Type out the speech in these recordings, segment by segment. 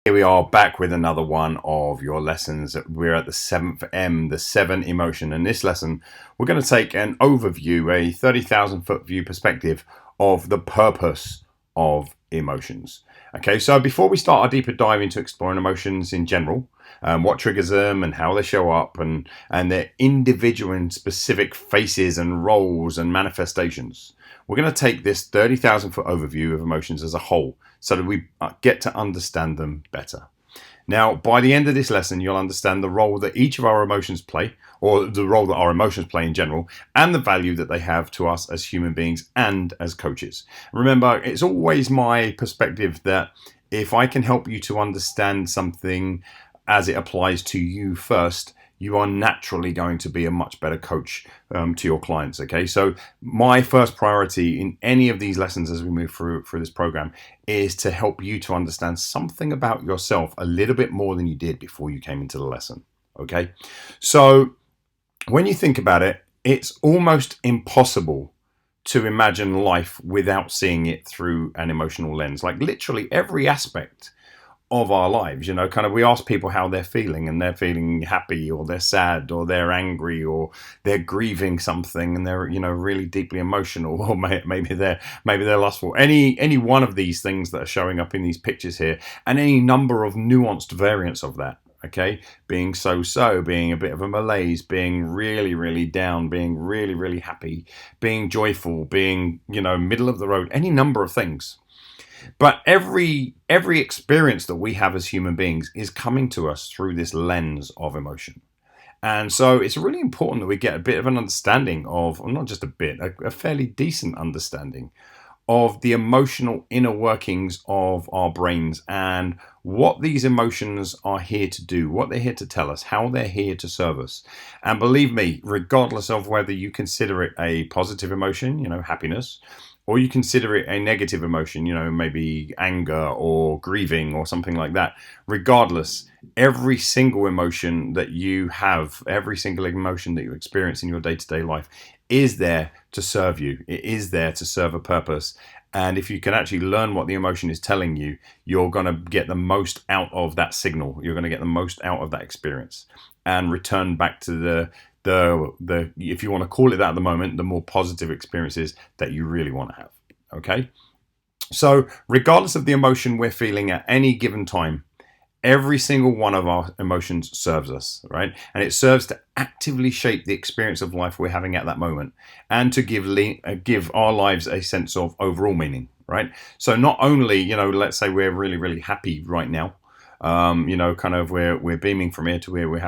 Here we are back with another one of your lessons. We're at the 7th M, the 7 emotion. In this lesson, we're going to take an overview, a 30,000 foot view perspective of the purpose of emotions. Okay, so before we start our deeper dive into exploring emotions in general, what triggers them and how they show up and their individual and specific faces and roles and manifestations, we're going to take this 30,000 foot overview of emotions as a whole so that we get to understand them better. Now, by the end of this lesson, you'll understand the role that each of our emotions play, or the role that our emotions play in general, and the value that they have to us as human beings and as coaches. Remember, it's always my perspective that if I can help you to understand something as it applies to you first, you are naturally going to be a much better coach to your clients. Okay, so my first priority in any of these lessons as we move through this program is to help you to understand something about yourself a little bit more than you did before you came into the lesson. Okay, so when you think about it, it's almost impossible to imagine life without seeing it through an emotional lens. Like literally every aspect of our lives, you know, kind of we ask people how they're feeling, and they're feeling happy or they're sad or they're angry or they're grieving something and they're, you know, really deeply emotional, or maybe they're lustful. Any one of these things that are showing up in these pictures here, and any number of nuanced variants of that. Okay, being so, being a bit of a malaise, being really down, being really happy, being joyful, being, you know, middle of the road, any number of things. But every experience that we have as human beings is coming to us through this lens of emotion. And so it's really important that we get a bit of an understanding of, or not just a bit, a fairly decent understanding of the emotional inner workings of our brains and what these emotions are here to do, what they're here to tell us, how they're here to serve us. And believe me, regardless of whether you consider it a positive emotion, you know, happiness, or you consider it a negative emotion, you know, maybe anger or grieving or something like that. Regardless, every single emotion that you have, every single emotion that you experience in your day-to-day life is there to serve you. It is there to serve a purpose. And if you can actually learn what the emotion is telling you, you're going to get the most out of that signal. You're going to get the most out of that experience and return back to the if you want to call it that at the moment, the more positive experiences that you really want to have. Okay, so regardless of the emotion we're feeling at any given time, every single one of our emotions serves us, right? And it serves to actively shape the experience of life we're having at that moment, and to give our lives a sense of overall meaning, right? So not only, you know, let's say we're really happy right now, you know, kind of we're beaming from ear to ear, we're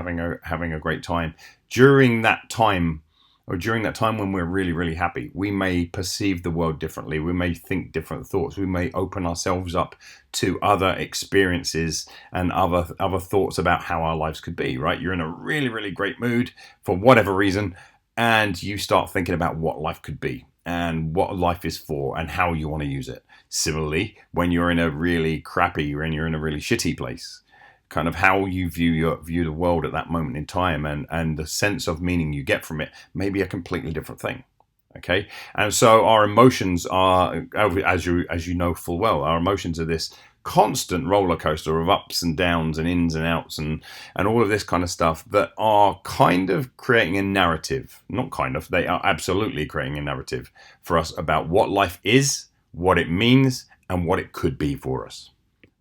having a great time. During that time when we're really happy, we may perceive the world differently. We may think different thoughts. We may open ourselves up to other experiences and other thoughts about how our lives could be, right? You're in a really great mood for whatever reason, and you start thinking about what life could be and what life is for and how you want to use it. Similarly, when you're in a really crappy, when you're in a really shitty place, kind of how you view the world at that moment in time and the sense of meaning you get from it may be a completely different thing. Okay, and so our emotions are, as you know full well, our emotions are this constant roller coaster of ups and downs and ins and outs and all of this kind of stuff that are kind of creating a narrative. Not kind of, they are absolutely creating a narrative for us about what life is, what it means, and what it could be for us.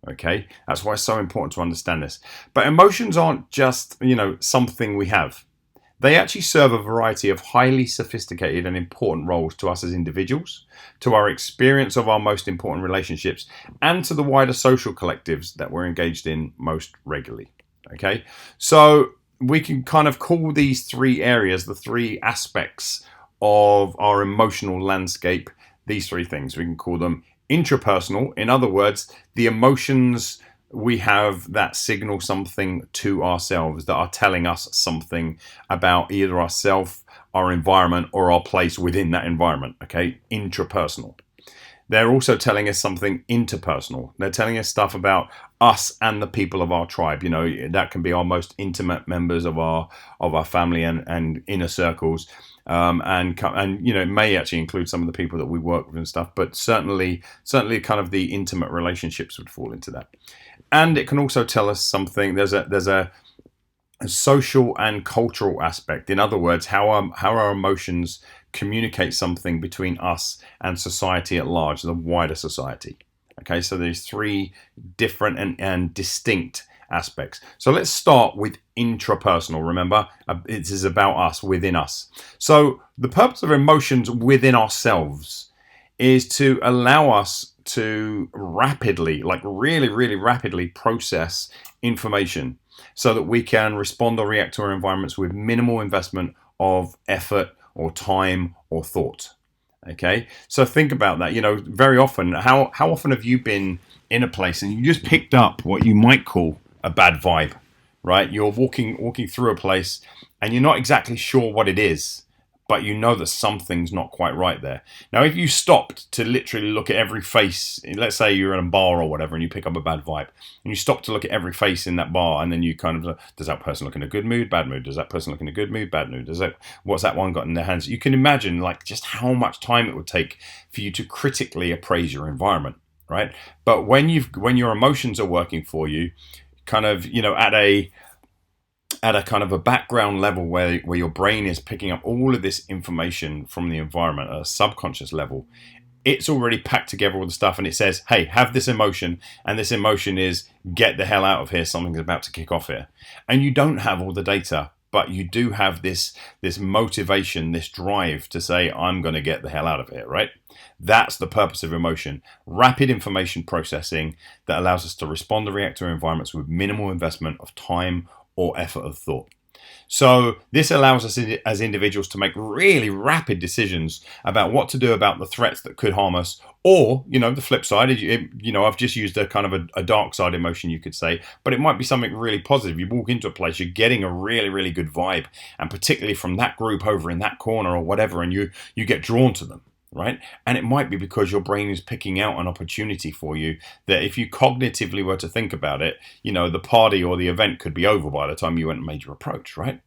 Okay, that's why it's so important to understand this. But emotions aren't just, you know, something we have. They actually serve a variety of highly sophisticated and important roles to us as individuals, to our experience of our most important relationships, and to the wider social collectives that we're engaged in most regularly. Okay, so we can kind of call these three areas, the three aspects of our emotional landscape, these three things. We can call them intrapersonal. In other words, the emotions we have that signal something to ourselves, that are telling us something about either ourselves, our environment, or our place within that environment. Okay, intrapersonal. They're also telling us something interpersonal. They're telling us stuff about us and the people of our tribe. That can be our most intimate members of our family and inner circles. And it may actually include some of the people that we work with and stuff, but certainly kind of the intimate relationships would fall into that. And it can also tell us something. There's a social and cultural aspect. In other words, how our emotions communicate something between us and society at large, the wider society. Okay, so there's three different and distinct aspects. So let's start with intrapersonal. Remember, it is about us, within us. So the purpose of emotions within ourselves is to allow us to rapidly, like really, really rapidly process information so that we can respond or react to our environments with minimal investment of effort or time or thought. Okay, so think about that. Very often, how often have you been in a place and you just picked up what you might call a bad vibe, right? You're walking through a place and you're not exactly sure what it is, but you know that something's not quite right there. Now, if you stopped to literally look at every face, let's say you're in a bar or whatever and you pick up a bad vibe, and you stop to look at every face in that bar, and then you kind of, does that person look in a good mood, bad mood? Does that person look in a good mood, bad mood? What's that one got in their hands? You can imagine like just how much time it would take for you to critically appraise your environment, right? But when your emotions are working for you, kind of, at a kind of a background level where your brain is picking up all of this information from the environment at a subconscious level, it's already packed together all the stuff, and it says, hey, have this emotion, and this emotion is get the hell out of here, something's about to kick off here. And you don't have all the data, but you do have this motivation, this drive to say, I'm going to get the hell out of here, right? That's the purpose of emotion. Rapid information processing that allows us to respond to react to our environments with minimal investment of time or effort of thought. So this allows us as individuals to make really rapid decisions about what to do about the threats that could harm us, or, the flip side, I've just used a kind of a dark side emotion, you could say, but it might be something really positive. You walk into a place, you're getting a really, really good vibe, and particularly from that group over in that corner or whatever, and you get drawn to them. Right? And it might be because your brain is picking out an opportunity for you that if you cognitively were to think about it, the party or the event could be over by the time you went and made your approach, right?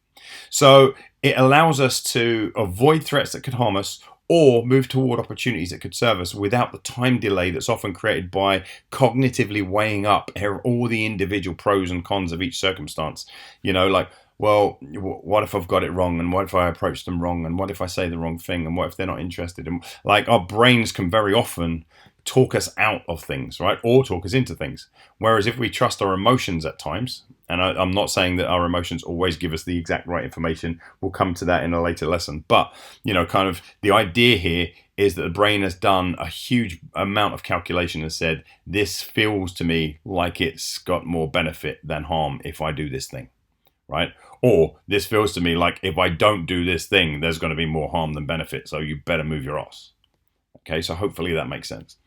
So it allows us to avoid threats that could harm us or move toward opportunities that could serve us without the time delay that's often created by cognitively weighing up all the individual pros and cons of each circumstance. Well, what if I've got it wrong? And what if I approach them wrong? And what if I say the wrong thing? And what if they're not interested? And like our brains can very often talk us out of things, right? Or talk us into things. Whereas if we trust our emotions at times, and I'm not saying that our emotions always give us the exact right information. We'll come to that in a later lesson. But, kind of the idea here is that the brain has done a huge amount of calculation and said, this feels to me like it's got more benefit than harm if I do this thing. Right? Or this feels to me like if I don't do this thing, there's going to be more harm than benefit. So you better move your ass. Okay, so hopefully that makes sense.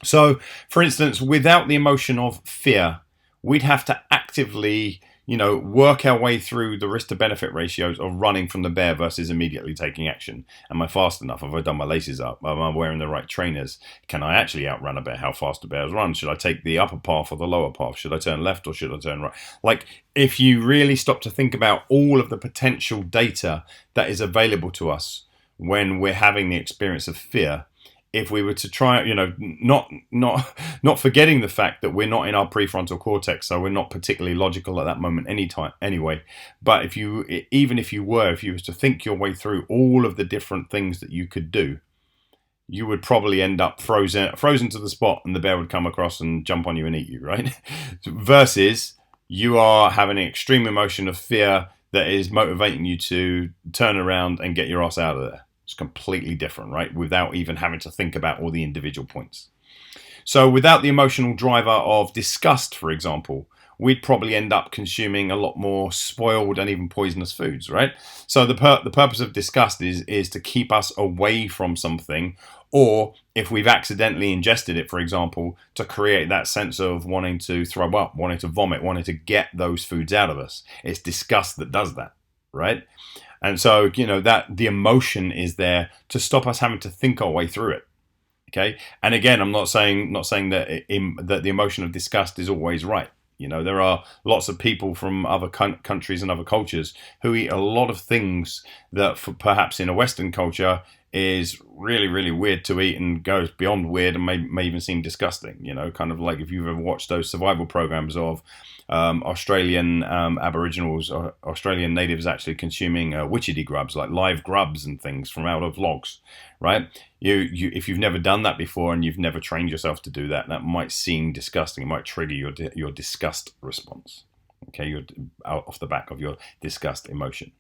So, for instance, without the emotion of fear, we'd have to actively, work our way through the risk to benefit ratios of running from the bear versus immediately taking action. Am I fast enough? Have I done my laces up? Am I wearing the right trainers? Can I actually outrun a bear? How fast do bears run? Should I take the upper path or the lower path? Should I turn left or should I turn right? Like, if you really stop to think about all of the potential data that is available to us when we're having the experience of fear, if we were to try, not forgetting the fact that we're not in our prefrontal cortex, so we're not particularly logical at that moment anyway. But even if you were to think your way through all of the different things that you could do, you would probably end up frozen to the spot, and the bear would come across and jump on you and eat you, right? Versus you are having an extreme emotion of fear that is motivating you to turn around and get your ass out of there. It's completely different, right? Without even having to think about all the individual points. So without the emotional driver of disgust, for example, we'd probably end up consuming a lot more spoiled and even poisonous foods, right? So the purpose of disgust is to keep us away from something, or if we've accidentally ingested it, for example, to create that sense of wanting to throw up, wanting to vomit, wanting to get those foods out of us. It's disgust that does that, right? And so, that the emotion is there to stop us having to think our way through it. Okay, and again, I'm not saying that that the emotion of disgust is always right. You know, there are lots of people from other countries and other cultures who eat a lot of things that, for perhaps in a Western culture, is really, really weird to eat and goes beyond weird and may even seem disgusting. You know, kind of like if you've ever watched those survival programs of Australian Aboriginals, or Australian natives actually consuming witchetty grubs, like live grubs and things from out of logs, right? You if you've never done that before and you've never trained yourself to do that, that might seem disgusting. It might trigger your disgust response. Okay, you're out off the back of your disgust emotion,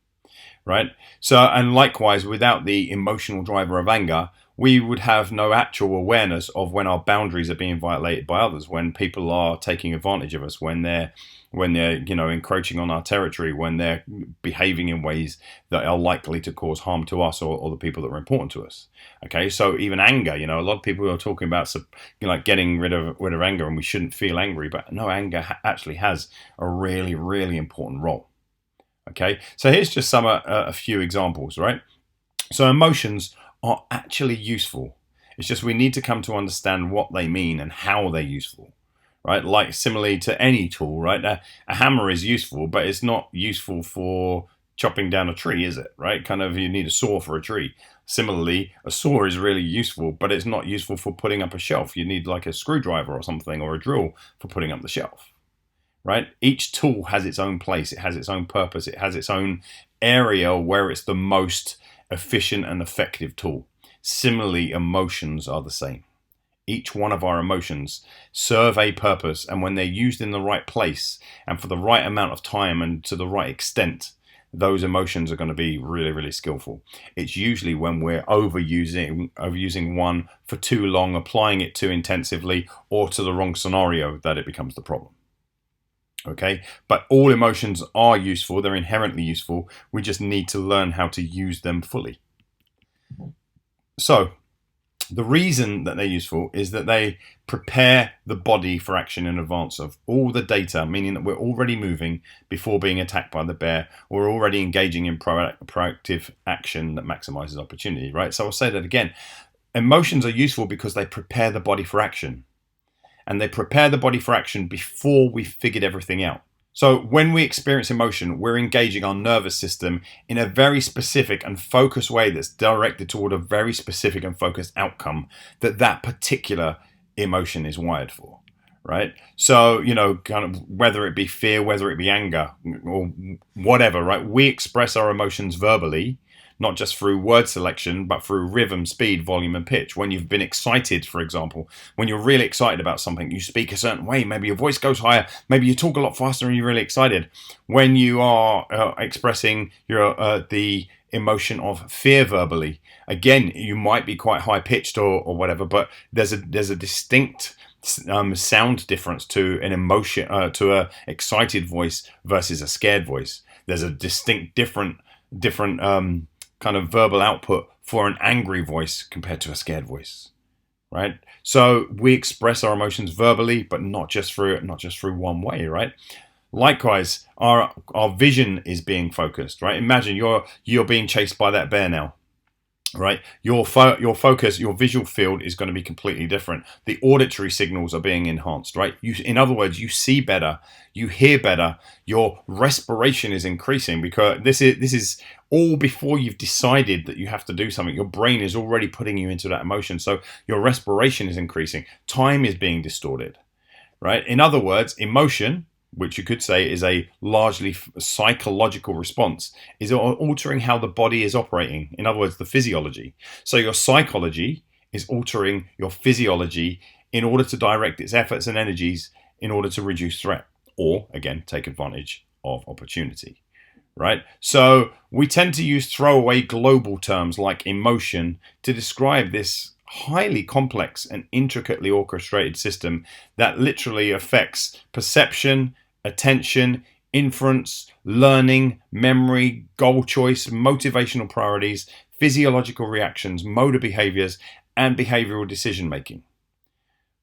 right? So, and likewise, without the emotional driver of anger, we would have no actual awareness of when our boundaries are being violated by others, when people are taking advantage of us, when they're encroaching on our territory, when they're behaving in ways that are likely to cause harm to us or the people that are important to us. Okay, so even anger, a lot of people are talking about like getting rid of anger, and we shouldn't feel angry, but no, anger actually has a really, really important role. Okay, so here's just a few examples, right? So emotions are actually useful. It's just we need to come to understand what they mean and how they're useful, right? Like similarly to any tool, right? A hammer is useful, but it's not useful for chopping down a tree, is it? Right? Kind of, you need a saw for a tree. Similarly, a saw is really useful, but it's not useful for putting up a shelf. You need like a screwdriver or something, or a drill for putting up the shelf. Right? Each tool has its own place. It has its own purpose. It has its own area where it's the most efficient and effective tool. Similarly, emotions are the same. Each one of our emotions serve a purpose, and when they're used in the right place and for the right amount of time and to the right extent, those emotions are going to be really, really skillful. It's usually when we're overusing one for too long, applying it too intensively, or to the wrong scenario, that it becomes the problem. Okay, but all emotions are useful. They're inherently useful. We just need to learn how to use them fully. So the reason that they're useful is that they prepare the body for action in advance of all the data, meaning that we're already moving before being attacked by the bear. We're already engaging in proactive action that maximizes opportunity, right? So I'll say that again. Emotions are useful because they prepare the body for action. And they prepare the body for action before we've figured everything out. So when we experience emotion, we're engaging our nervous system in a very specific and focused way that's directed toward a very specific and focused outcome that particular emotion is wired for, right? So, kind of whether it be fear, whether it be anger, or whatever, right? We express our emotions verbally, not just through word selection, but through rhythm, speed, volume, and pitch. When you've been excited, for example, when you're really excited about something, you speak a certain way. Maybe your voice goes higher. Maybe you talk a lot faster and you're really excited. When you are expressing the emotion of fear verbally, again, you might be quite high pitched or whatever, but there's a distinct sound difference to an emotion, to a excited voice versus a scared voice. There's a distinct different kind of verbal output for an angry voice compared to a scared voice, right? So we express our emotions verbally, but not just through one way, right? Likewise, our vision is being focused, right? Imagine you're being chased by that bear now, right? Your focus, your visual field is going to be completely different. The auditory signals are being enhanced, right? In other words, you see better, you hear better, your respiration is increasing, because this is all before you've decided that you have to do something. Your brain is already putting you into that emotion. So your respiration is increasing. Time is being distorted, right? In other words, emotion, which you could say is a largely psychological response, is altering how the body is operating. In other words, the physiology. So your psychology is altering your physiology in order to direct its efforts and energies in order to reduce threat, or, again, take advantage of opportunity, right? So we tend to use throwaway global terms like emotion to describe this highly complex and intricately orchestrated system that literally affects perception, attention, inference, learning, memory, goal choice, motivational priorities, physiological reactions, motor behaviors, and behavioral decision making.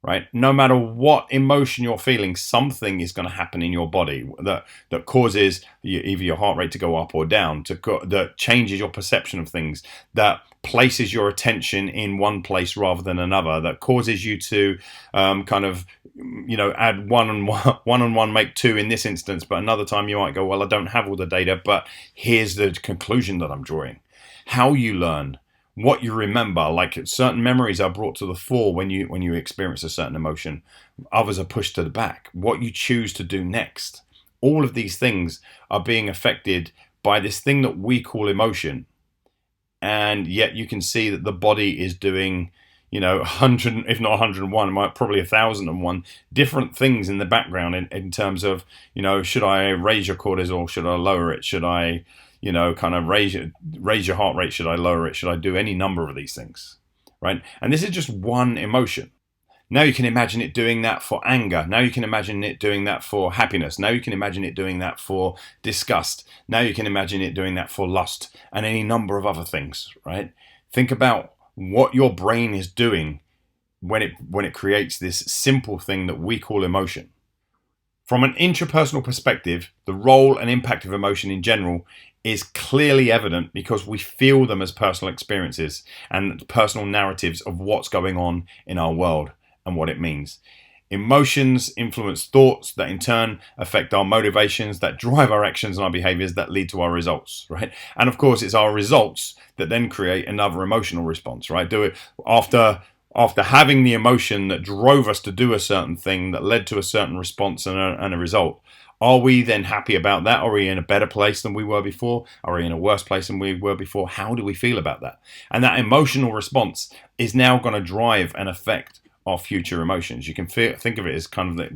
right? No matter what emotion you're feeling, something is going to happen in your body that causes either your heart rate to go up or down, that changes your perception of things, that places your attention in one place rather than another, that causes you to add one and one make two in this instance, but another time you might go, well, I don't have all the data, but here's the conclusion that I'm drawing. How you learn, what you remember, like certain memories are brought to the fore when you experience a certain emotion. Others are pushed to the back. What you choose to do next. All of these things are being affected by this thing that we call emotion. And yet you can see that the body is doing, 100, if not 101, probably 1,001 different things in the background in terms of, should I raise your cortisol? Should I lower it? Should I raise your heart rate? Should I lower it? Should I do any number of these things, right? And this is just one emotion. Now you can imagine it doing that for anger. Now you can imagine it doing that for happiness. Now you can imagine it doing that for disgust. Now you can imagine it doing that for lust and any number of other things, right? Think about what your brain is doing when it creates this simple thing that we call emotion. From an intrapersonal perspective, the role and impact of emotion in general is clearly evident because we feel them as personal experiences and personal narratives of what's going on in our world and what it means. Emotions influence thoughts that in turn affect our motivations, that drive our actions and our behaviors that lead to our results, right? And of course, it's our results that then create another emotional response, right? After having the emotion that drove us to do a certain thing that led to a certain response and a result, are we then happy about that? Are we in a better place than we were before? Are we in a worse place than we were before? How do we feel about that? And that emotional response is now going to drive and affect our future emotions. You can think of it as kind of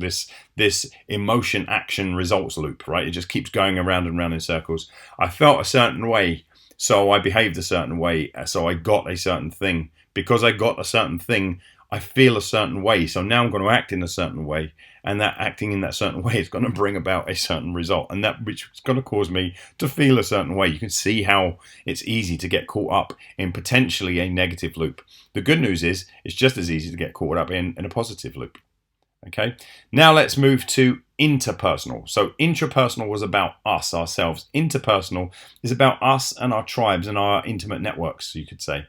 this emotion action results loop, right? It just keeps going around and around in circles. I felt a certain way, so I behaved a certain way, so I got a certain thing. Because I got a certain thing, I feel a certain way. So now I'm going to act in a certain way. And that acting in that certain way is going to bring about a certain result. And that which is going to cause me to feel a certain way. You can see how it's easy to get caught up in potentially a negative loop. The good news is it's just as easy to get caught up in a positive loop. Okay. Now let's move to interpersonal. So intrapersonal was about us, ourselves. Interpersonal is about us and our tribes and our intimate networks, you could say.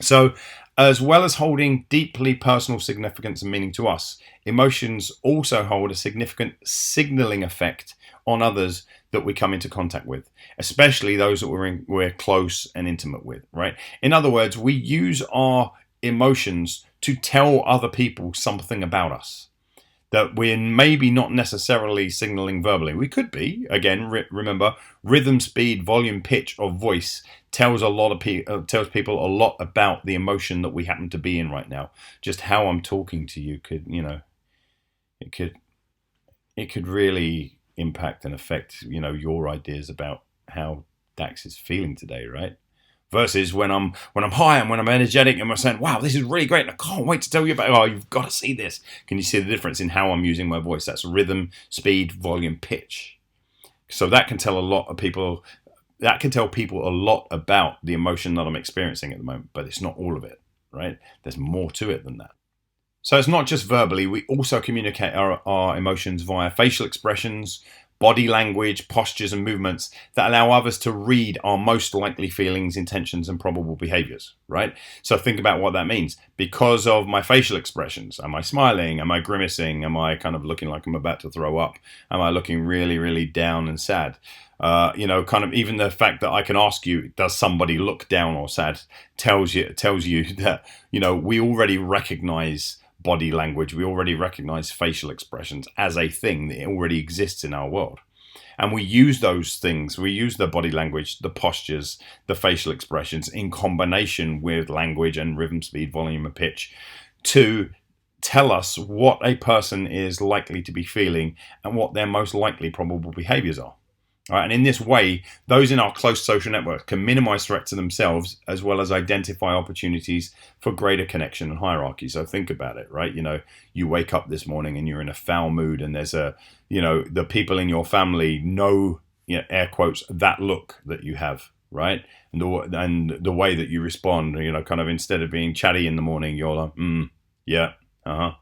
So, as well as holding deeply personal significance and meaning to us, emotions also hold a significant signaling effect on others that we come into contact with, especially those that we're close and intimate with, right? In other words, we use our emotions to tell other people something about us that we're maybe not necessarily signaling verbally. We could be. Again, remember, rhythm, speed, volume, pitch of voice tells tells people a lot about the emotion that we happen to be in right now. Just how I'm talking to you could, it could really impact and affect, your ideas about how Dax is feeling today, right? Versus when I'm high and when I'm energetic and I'm saying, wow, this is really great and I can't wait to tell you about it. Oh, you've got to see this. Can you see the difference in how I'm using my voice? That's rhythm, speed, volume, pitch. So that can tell people a lot about the emotion that I'm experiencing at the moment, but it's not all of it, right? There's more to it than that. So it's not just verbally, we also communicate our emotions via facial expressions, body language, postures and movements that allow others to read our most likely feelings, intentions and probable behaviors, right? So think about what that means. Because of my facial expressions, am I smiling? Am I grimacing? Am I kind of looking like I'm about to throw up? Am I looking really, really down and sad? Kind of even the fact that I can ask you, does somebody look down or sad, tells you that, we already recognize body language. We already recognize facial expressions as a thing that already exists in our world. And we use those things. We use the body language, the postures, the facial expressions in combination with language and rhythm, speed, volume, and pitch to tell us what a person is likely to be feeling and what their most likely probable behaviors are. All right, and in this way, those in our close social network can minimize threat to themselves as well as identify opportunities for greater connection and hierarchy. So think about it, right? You wake up this morning and you're in a foul mood and there's the people in your family know, air quotes, that look that you have, right? And the way that you respond, kind of instead of being chatty in the morning, you're like, yeah, uh-huh.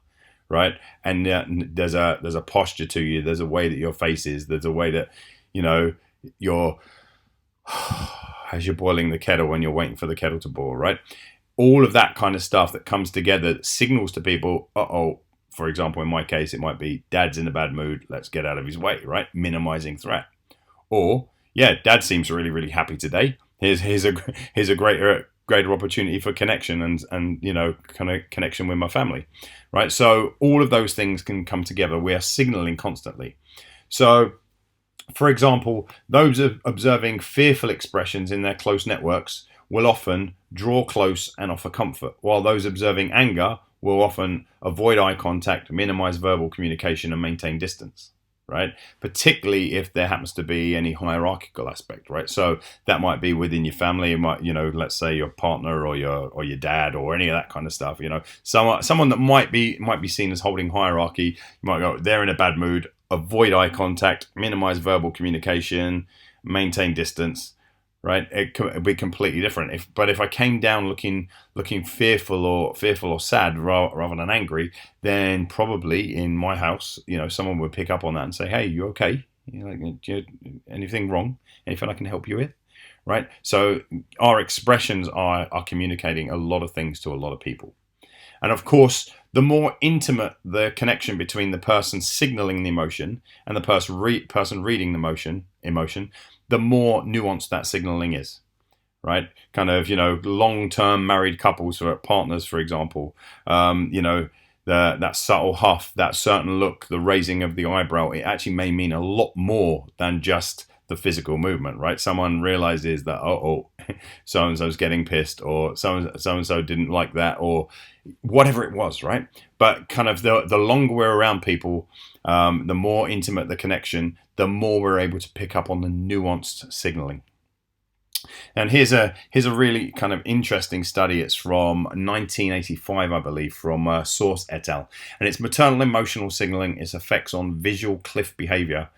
right? And there's a posture to you. There's a way that your face is. There's a way that, you know, you're as you're boiling the kettle when you're waiting for the kettle to boil, right? All of that kind of stuff that comes together signals to people, uh-oh, for example, in my case, it might be Dad's in a bad mood. Let's get out of his way, right? Minimizing threat. Or, yeah, Dad seems really, really happy today. Here's a greater opportunity for connection and you know, kind of connection with my family, right? So all of those things can come together. We are signaling constantly. So, for example, those observing fearful expressions in their close networks will often draw close and offer comfort, while those observing anger will often avoid eye contact, minimize verbal communication, and maintain distance, right? Particularly if there happens to be any hierarchical aspect, right? So that might be within your family. It might, you know, let's say your partner or your dad or any of that kind of stuff. You know, someone that might be seen as holding hierarchy. You might go, they're in a bad mood. Avoid eye contact, minimize verbal communication, maintain distance. Right, it could be completely different. But if I came down looking fearful or sad rather than angry, then probably in my house, you know, someone would pick up on that and say, "Hey, you okay? You know, anything wrong? Anything I can help you with?" Right. So our expressions are communicating a lot of things to a lot of people, and of course, the more intimate the connection between the person signaling the emotion and the person reading the emotion, the more nuanced that signaling is, right? Kind of, you know, long-term married couples or partners, for example, you know, that subtle huff, that certain look, the raising of the eyebrow, it actually may mean a lot more than just the physical movement, right? Someone realizes that, so-and-so's getting pissed, or so-and-so didn't like that, or whatever it was, right? But kind of the longer we're around people, the more intimate the connection, the more we're able to pick up on the nuanced signaling. And here's a really kind of interesting study. It's from 1985, I believe, from Source et al. And it's maternal emotional signaling, its effects on visual cliff behavior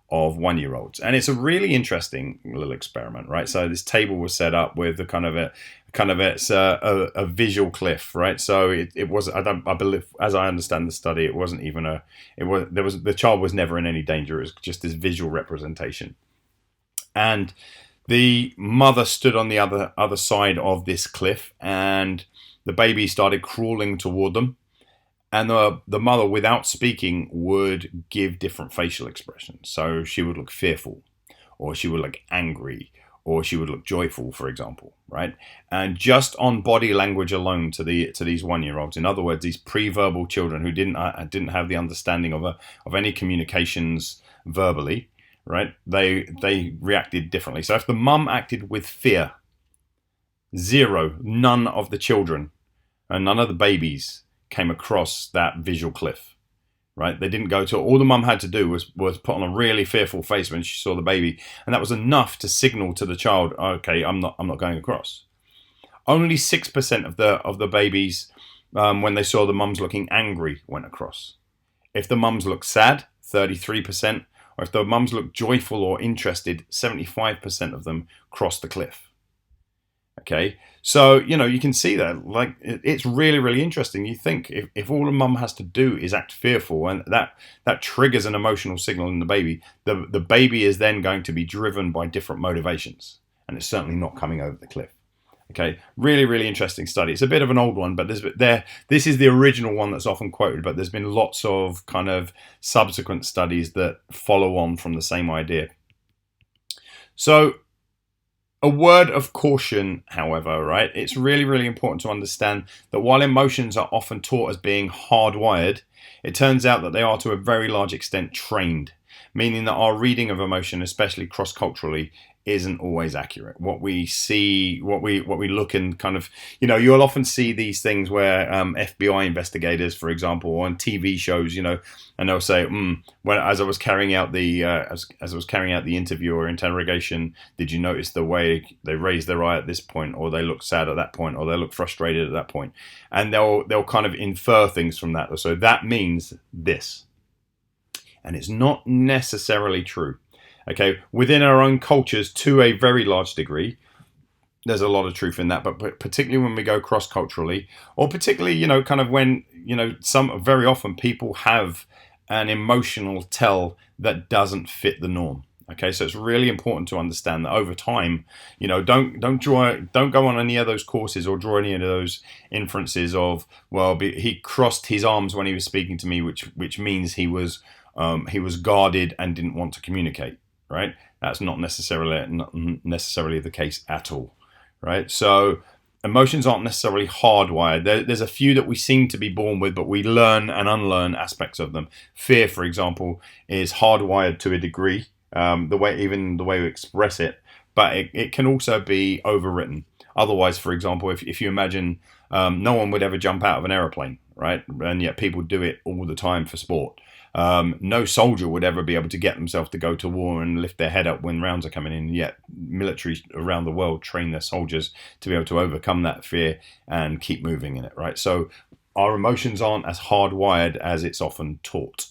of 1-year-olds. And it's a really interesting little experiment, right? So this table was set up with it's a visual cliff, right? So it was, I believe, as I understand the study, it wasn't even the child was never in any danger. It was just this visual representation. And the mother stood on the other side of this cliff, and the baby started crawling toward them. And the mother, without speaking, would give different facial expressions. So she would look fearful, or she would look angry, or she would look joyful, for example, right? And just on body language alone to these 1-year-olds, in other words, these pre-verbal children who didn't have the understanding of any communications verbally, right? They reacted differently. So if the mum acted with fear, none of the children and none of the babies came across that visual cliff, right? They didn't go to, all the mum had to do was put on a really fearful face when she saw the baby, and that was enough to signal to the child, okay, I'm not going across. Only 6% of the babies, when they saw the mums looking angry, went across. If the mums looked sad, 33%, or if the mums looked joyful or interested, 75% of them crossed the cliff. Okay, so, you know, you can see that, like, it's really, really interesting. You think if all a mum has to do is act fearful, and that triggers an emotional signal in the baby, the baby is then going to be driven by different motivations, and it's certainly not coming over the cliff. Okay, really, really interesting study. It's a bit of an old one, but this is the original one that's often quoted, but there's been lots of kind of subsequent studies that follow on from the same idea. So, a word of caution, however, right? It's really, really important to understand that while emotions are often taught as being hardwired, it turns out that they are to a very large extent trained, meaning that our reading of emotion, especially cross-culturally, isn't always accurate. What we see, what we look and kind of, you know, you'll often see these things where FBI investigators, for example, on TV shows, you know, and they'll say, as I was carrying out the interview or interrogation, did you notice the way they raised their eye at this point, or they look sad at that point, or they look frustrated at that point, and they'll kind of infer things from that. So that means this, and it's not necessarily true. Okay, within our own cultures, to a very large degree, there's a lot of truth in that, but particularly when we go cross-culturally, or particularly, you know, kind of when, very often people have an emotional tell that doesn't fit the norm. Okay, so it's really important to understand that over time, don't go on any of those courses or draw any of those inferences of, well, he crossed his arms when he was speaking to me, which means he was guarded and didn't want to communicate. Right? That's not necessarily the case at all. Right? So emotions aren't necessarily hardwired. There's a few that we seem to be born with, but we learn and unlearn aspects of them. Fear, for example, is hardwired to a degree. The way we express it, but it can also be overwritten. Otherwise, for example, if you imagine no one would ever jump out of an aeroplane, right? And yet people do it all the time for sport. No soldier would ever be able to get themselves to go to war and lift their head up when rounds are coming in. Yet militaries around the world train their soldiers to be able to overcome that fear and keep moving in it, right? So our emotions aren't as hardwired as it's often taught.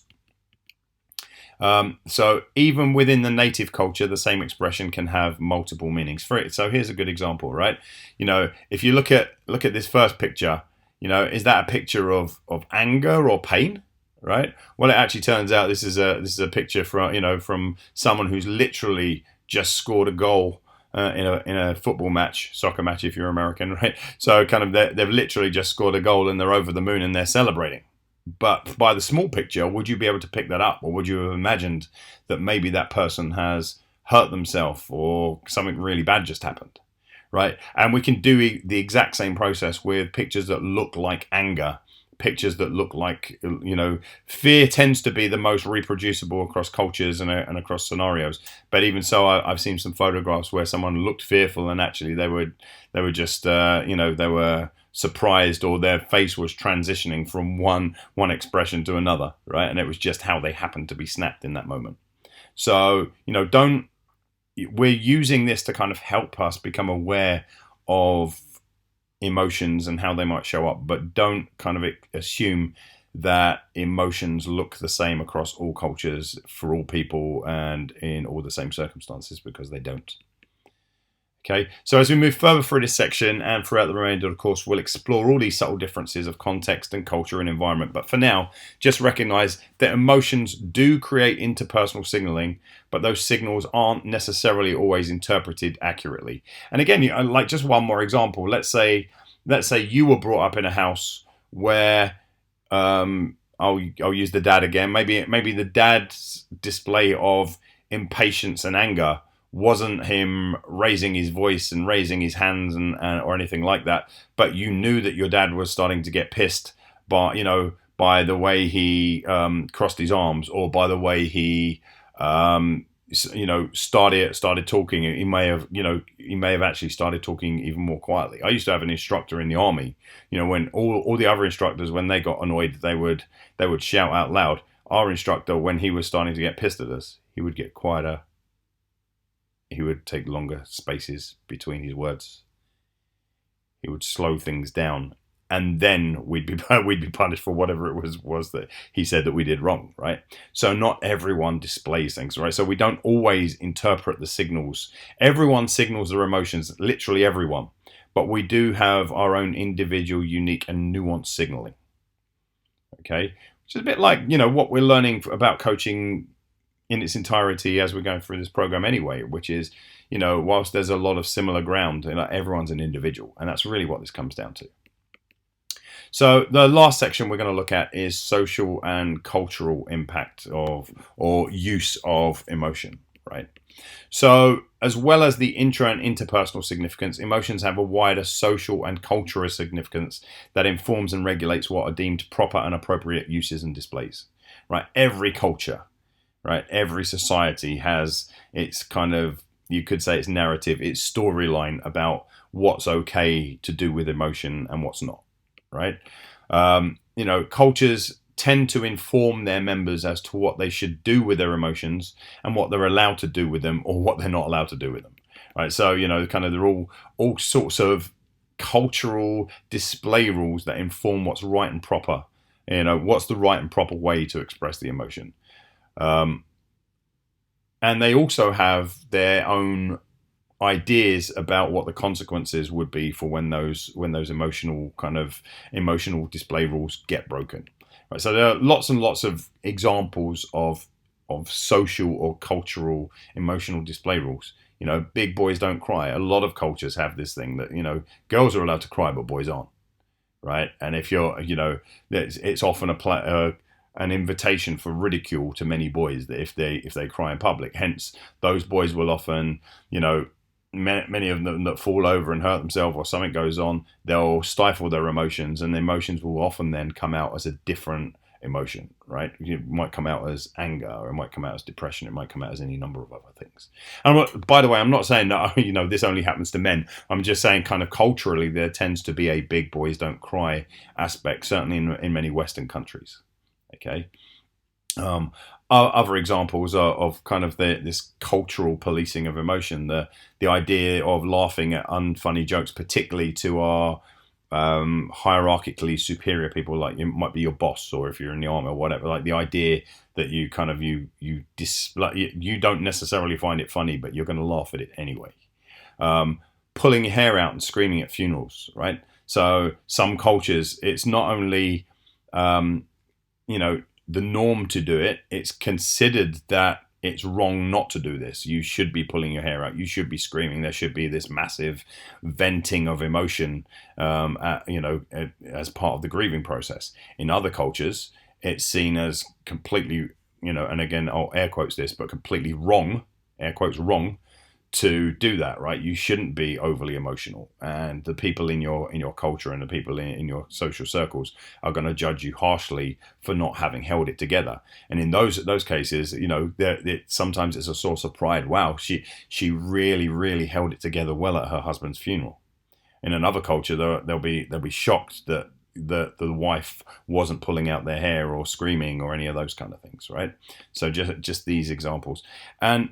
So even within the native culture, the same expression can have multiple meanings for it. So here's a good example, right? If you look at this first picture, is that a picture of anger or pain, right? Well, it actually turns out this is a picture from someone who's literally just scored a goal in a football match, soccer match if you're American, right? So kind of they've literally just scored a goal and they're over the moon and they're celebrating. But by the small picture, would you be able to pick that up? Or would you have imagined that maybe that person has hurt themselves or something really bad just happened, right? And we can do the exact same process with pictures that look like anger, pictures that look like, fear tends to be the most reproducible across cultures and across scenarios. But even so, I've seen some photographs where someone looked fearful and actually they were just, they were surprised, or their face was transitioning from one expression to another, right? And it was just how they happened to be snapped in that moment. So, we're using this to kind of help us become aware of emotions and how they might show up, but don't kind of assume that emotions look the same across all cultures, for all people, and in all the same circumstances, because they don't. Okay, so as we move further through this section and throughout the remainder of the course, we'll explore all these subtle differences of context and culture and environment. But for now, just recognize that emotions do create interpersonal signaling, but those signals aren't necessarily always interpreted accurately. And again, like just one more example. Let's say you were brought up in a house where I'll use the dad again. Maybe the dad's display of impatience and anger wasn't him raising his voice and raising his hands and or anything like that, but you knew that your dad was starting to get pissed by the way he crossed his arms, or by the way he started talking. He may have actually started talking even more quietly. I used to have an instructor in the army. When all the other instructors, when they got annoyed, they would shout out loud. Our instructor, when he was starting to get pissed at us, he would get quieter. He would take longer spaces between his words. He would slow things down, and then we'd be punished for whatever it was that he said that we did wrong, right? So not everyone displays things, right? So we don't always interpret the signals. Everyone signals their emotions, literally everyone, but we do have our own individual, unique, and nuanced signaling. Okay, which is a bit like what we're learning about coaching in its entirety as we're going through this program anyway, which is, whilst there's a lot of similar ground, everyone's an individual, and that's really what this comes down to. So the last section we're going to look at is social and cultural impact of, or use of, emotion, right? So as well as the intra and interpersonal significance, emotions have a wider social and cultural significance that informs and regulates what are deemed proper and appropriate uses and displays, right? Every culture, right? Every society has its kind of, you could say, its narrative, its storyline about what's okay to do with emotion and what's not, right? Cultures tend to inform their members as to what they should do with their emotions and what they're allowed to do with them, or what they're not allowed to do with them, right? So, they're all sorts of cultural display rules that inform what's right and proper, what's the right and proper way to express the emotion. And they also have their own ideas about what the consequences would be for when those emotional display rules get broken. Right, so there are lots and lots of examples of social or cultural emotional display rules. Big boys don't cry. A lot of cultures have this thing that girls are allowed to cry, but boys aren't. Right, and if you're, it's often an invitation for ridicule to many boys that if they cry in public. Hence, those boys will often, many of them that fall over and hurt themselves or something goes on, they'll stifle their emotions, and the emotions will often then come out as a different emotion, right? It might come out as anger, or it might come out as depression, it might come out as any number of other things. And by the way, I'm not saying that this only happens to men. I'm just saying kind of culturally there tends to be a big boys don't cry aspect, certainly in many Western countries. Okay. Other examples of kind of this cultural policing of emotion, the idea of laughing at unfunny jokes, particularly to our hierarchically superior people, like it might be your boss, or if you're in the army or whatever. Like the idea that you don't necessarily find it funny, but you're going to laugh at it anyway. Pulling your hair out and screaming at funerals, right? So some cultures, it's not only the norm to do it, it's considered that it's wrong not to do this. You should be pulling your hair out. You should be screaming. There should be this massive venting of emotion, as part of the grieving process. In other cultures, it's seen as completely, and again, I'll air quotes this, but completely wrong, air quotes wrong, to do that, right? You shouldn't be overly emotional, and the people in your culture and the people in your social circles are going to judge you harshly for not having held it together. And in those cases, sometimes it's a source of pride. Wow, she really held it together well at her husband's funeral. In another culture, they'll be shocked that the wife wasn't pulling out their hair or screaming or any of those kind of things, right? So just these examples, and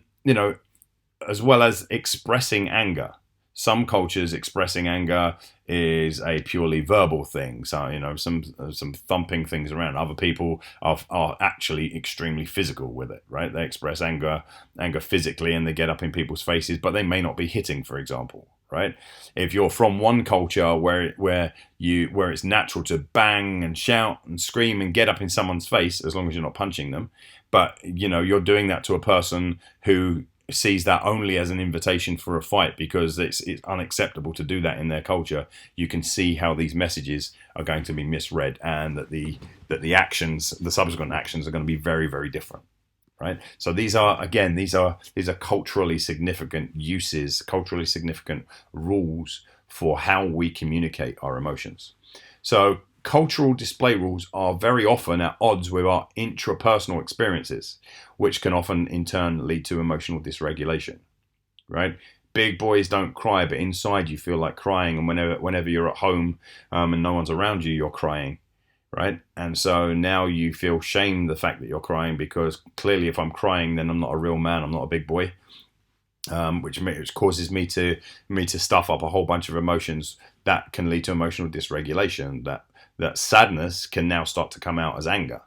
as well as expressing anger. Some cultures, expressing anger is a purely verbal thing. So, some thumping things around. Other people are actually extremely physical with it, right? They express anger physically, and they get up in people's faces, but they may not be hitting, for example, right? If you're from one culture where it's natural to bang and shout and scream and get up in someone's face, as long as you're not punching them, but you're doing that to a person who sees that only as an invitation for a fight because it's unacceptable to do that in their culture, you can see how these messages are going to be misread, and that the subsequent actions are going to be very, very different, right? So these are culturally significant uses, culturally significant rules for how we communicate our emotions. So cultural display rules are very often at odds with our intrapersonal experiences, which can often in turn lead to emotional dysregulation, right? Big boys don't cry, but inside you feel like crying, and whenever you're at home and no one's around you, you're crying, right? And so now you feel shame the fact that you're crying, because clearly if I'm crying, then I'm not a real man, I'm not a big boy. Which causes me to stuff up a whole bunch of emotions that can lead to emotional dysregulation. That sadness can now start to come out as anger,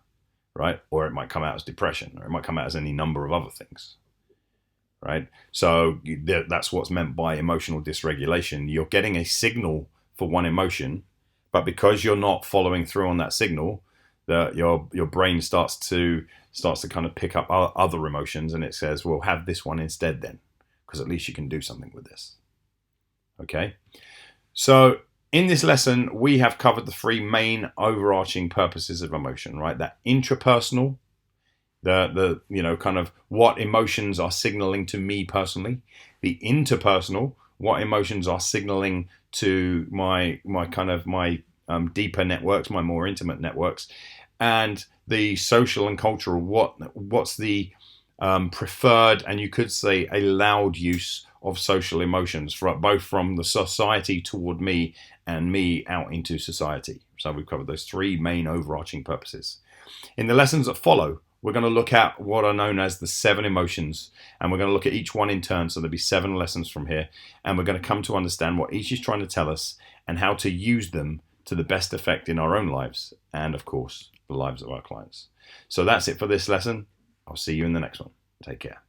right? Or it might come out as depression, or it might come out as any number of other things, right? So that's what's meant by emotional dysregulation. You're getting a signal for one emotion, but because you're not following through on that signal, your brain starts to kind of pick up other emotions, and it says, well, have this one instead then, because at least you can do something with this. Okay? So in this lesson, we have covered the three main overarching purposes of emotion, right? That intrapersonal, the kind of what emotions are signaling to me personally. The interpersonal, what emotions are signaling to my deeper networks, my more intimate networks. And the social and cultural, what's the preferred, and you could say a loud use of social emotions, both from the society toward me and me out into society. So we've covered those three main overarching purposes. In the lessons that follow, we're going to look at what are known as the 7 emotions, and we're going to look at each one in turn. So there'll be 7 lessons from here, and we're going to come to understand what each is trying to tell us and how to use them to the best effect in our own lives and, of course, the lives of our clients. So that's it for this lesson. I'll see you in the next one. Take care.